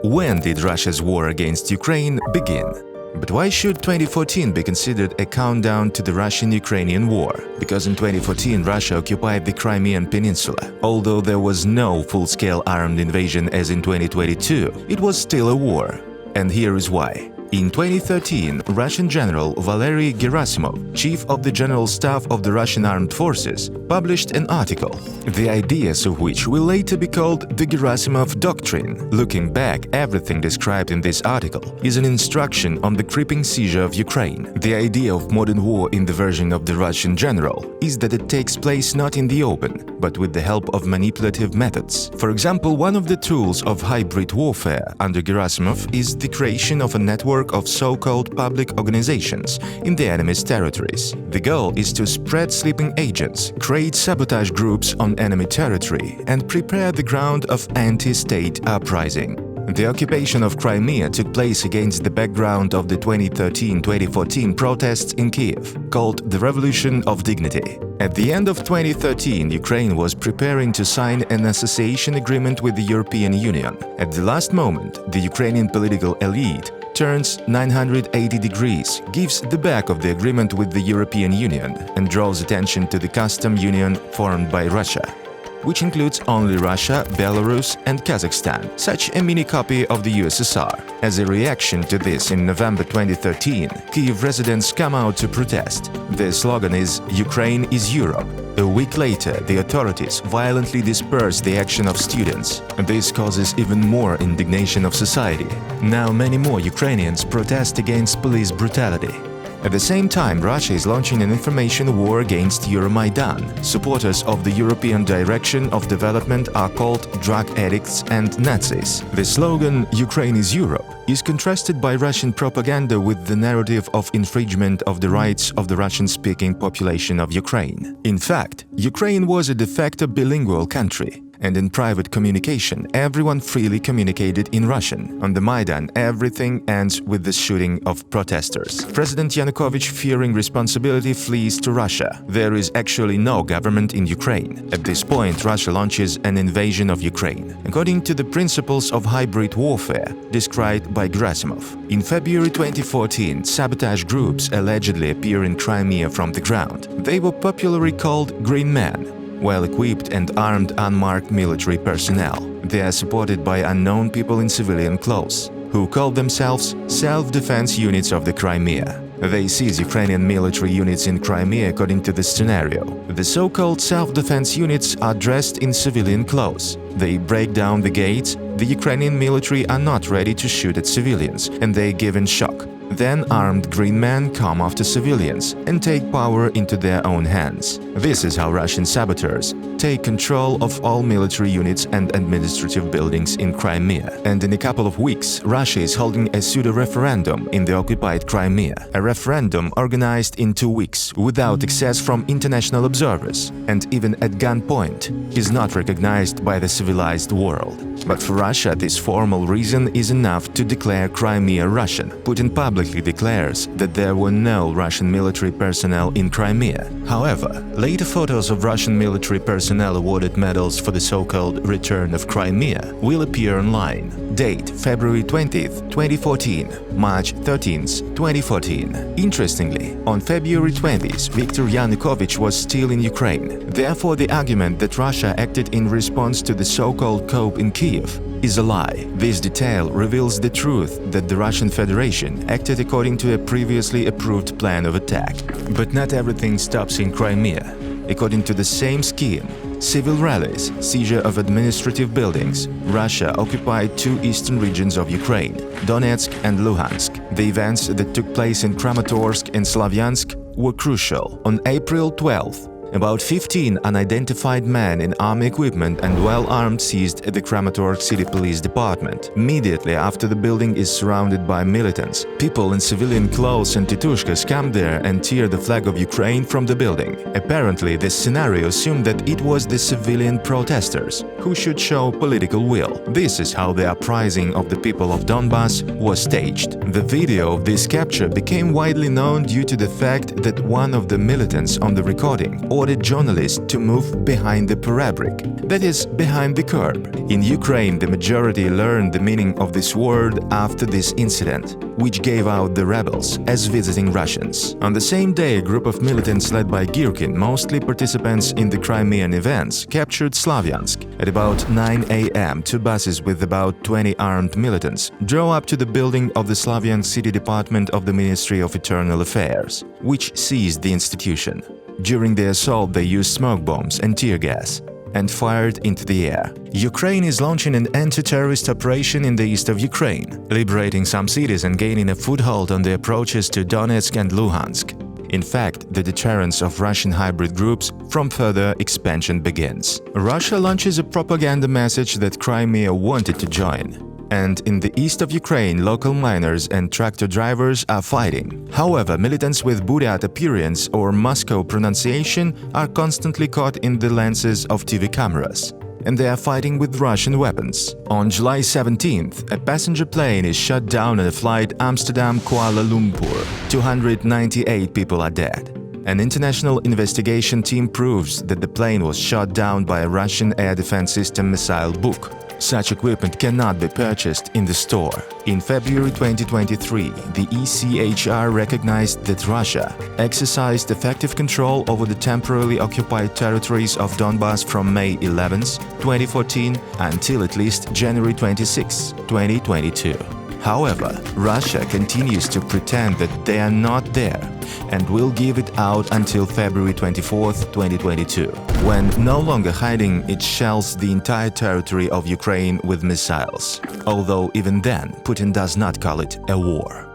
When did Russia's war against Ukraine begin? But why should 2014 be considered a countdown to the Russian-Ukrainian war? Because in 2014 Russia occupied the Crimean Peninsula. Although there was no full-scale armed invasion as in 2022, it was still a war. And here is why. In 2013, Russian General Valery Gerasimov, chief of the General Staff of the Russian Armed Forces, published an article, the ideas of which will later be called the Gerasimov Doctrine. Looking back, everything described in this article is an instruction on the creeping seizure of Ukraine. The idea of modern war in the version of the Russian general is that it takes place not in the open, but with the help of manipulative methods. For example, one of the tools of hybrid warfare under Gerasimov is the creation of a network of so-called public organizations in the enemy's territories. The goal is to spread sleeping agents, create sabotage groups on enemy territory, and prepare the ground of anti-state uprising. The occupation of Crimea took place against the background of the 2013-2014 protests in Kyiv, called the Revolution of Dignity. At the end of 2013, Ukraine was preparing to sign an association agreement with the European Union. At the last moment, the Ukrainian political elite turns 980 degrees, gives the back of the agreement with the European Union, and draws attention to the custom union formed by Russia, which includes only Russia, Belarus and Kazakhstan, such a mini copy of the USSR. As a reaction to this, in November 2013, Kyiv residents come out to protest. The slogan is "Ukraine is Europe." A week later, the authorities violently disperse the action of students. This causes even more indignation of society. Now many more Ukrainians protest against police brutality. At the same time, Russia is launching an information war against Euromaidan. Supporters of the European direction of development are called drug addicts and Nazis. The slogan "Ukraine is Europe" is contrasted by Russian propaganda with the narrative of infringement of the rights of the Russian-speaking population of Ukraine. In fact, Ukraine was a de facto bilingual country. And in private communication, everyone freely communicated in Russian. On the Maidan, everything ends with the shooting of protesters. President Yanukovych, fearing responsibility, flees to Russia. There is actually no government in Ukraine. At this point, Russia launches an invasion of Ukraine, according to the principles of hybrid warfare described by Gerasimov. In February 2014, sabotage groups allegedly appear in Crimea from the ground. They were popularly called Green Men. Well-equipped and armed unmarked military personnel. They are supported by unknown people in civilian clothes, who call themselves self-defense units of the Crimea. They seize Ukrainian military units in Crimea according to this scenario. The so-called self-defense units are dressed in civilian clothes. They break down the gates. The Ukrainian military are not ready to shoot at civilians, and they give in shock. Then armed green men come after civilians and take power into their own hands. This is how Russian saboteurs take control of all military units and administrative buildings in Crimea. And in a couple of weeks, Russia is holding a pseudo-referendum in the occupied Crimea. A referendum organized in 2 weeks, without access from international observers, and even at gunpoint, is not recognized by the civilized world. But for Russia, this formal reason is enough to declare Crimea Russian. Putin publicly declares that there were no Russian military personnel in Crimea. However, later photos of Russian military personnel awarded medals for the so-called return of Crimea will appear online. Date: February 20th, 2014, March 13th, 2014. Interestingly, on February 20th, Viktor Yanukovych was still in Ukraine. Therefore, the argument that Russia acted in response to the so-called coup in Kyiv is a lie. This detail reveals the truth that the Russian Federation acted according to a previously approved plan of attack. But not everything stops in Crimea. According to the same scheme, civil rallies, seizure of administrative buildings, Russia occupied 2 eastern regions of Ukraine, Donetsk and Luhansk. The events that took place in Kramatorsk and Slavyansk were crucial. On April 12th, about 15 unidentified men in army equipment and well-armed seized the Kramatorsk City Police Department. Immediately after the building is surrounded by militants, people in civilian clothes and titushkas come there and tear the flag of Ukraine from the building. Apparently, this scenario assumed that it was the civilian protesters who should show political will. This is how the uprising of the people of Donbas was staged. The video of this capture became widely known due to the fact that one of the militants on the recording ordered journalists to move behind the parabric, that is, behind the curb. In Ukraine, the majority learned the meaning of this word after this incident, which gave out the rebels as visiting Russians. On the same day, a group of militants led by Girkin, mostly participants in the Crimean events, captured Slavyansk. At about 9 a.m., two buses with about 20 armed militants drove up to the building of the Slavyansk City Department of the Ministry of Internal Affairs, which seized the institution. During the assault, they used smoke bombs and tear gas and fired into the air. Ukraine is launching an anti-terrorist operation in the east of Ukraine, liberating some cities and gaining a foothold on the approaches to Donetsk and Luhansk. In fact, the deterrence of Russian hybrid groups from further expansion begins. Russia launches a propaganda message that Crimea wanted to join. And in the east of Ukraine, local miners and tractor drivers are fighting. However, militants with Buryat appearance or Moscow pronunciation are constantly caught in the lenses of TV cameras, and they are fighting with Russian weapons. On July 17th, a passenger plane is shot down on a flight Amsterdam-Kuala Lumpur. 298 people are dead. An international investigation team proves that the plane was shot down by a Russian air defense system missile Buk. Such equipment cannot be purchased in the store. In February 2023, the ECHR recognized that Russia exercised effective control over the temporarily occupied territories of Donbas from May 11, 2014 until at least January 26, 2022. However, Russia continues to pretend that they are not there and will give it out until February 24, 2022, when no longer hiding it shells the entire territory of Ukraine with missiles. Although even then, Putin does not call it a war.